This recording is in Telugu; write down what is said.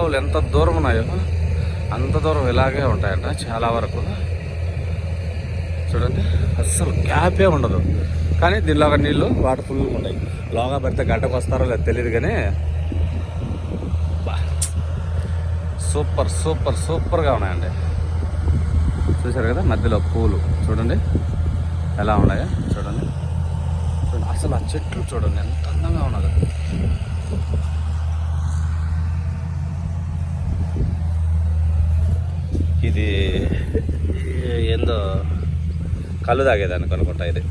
కాలువలు ఎంత దూరం ఉన్నాయో అంత దూరం ఇలాగే ఉంటాయంట చాలా వరకు. చూడండి అస్సలు గ్యాపే ఉండదు. కానీ దీనిలో నీళ్ళు వాటర్ ఫుల్ ఉంటాయి. లోగా పెడితే గడ్డకు వస్తారో లేదు తెలియదు కానీ సూపర్ సూపర్ సూపర్గా ఉన్నాయండి. చూసారు కదా మధ్యలో పూలు చూడండి ఎలా ఉన్నాయో. చూడండి చూడండి అసలు ఆ చెట్లు చూడండి ఎంత అందంగా ఉన్నదో. ఇది ఏందో కళ్ళు తాగేదానికి అనుకుంటా ఇది.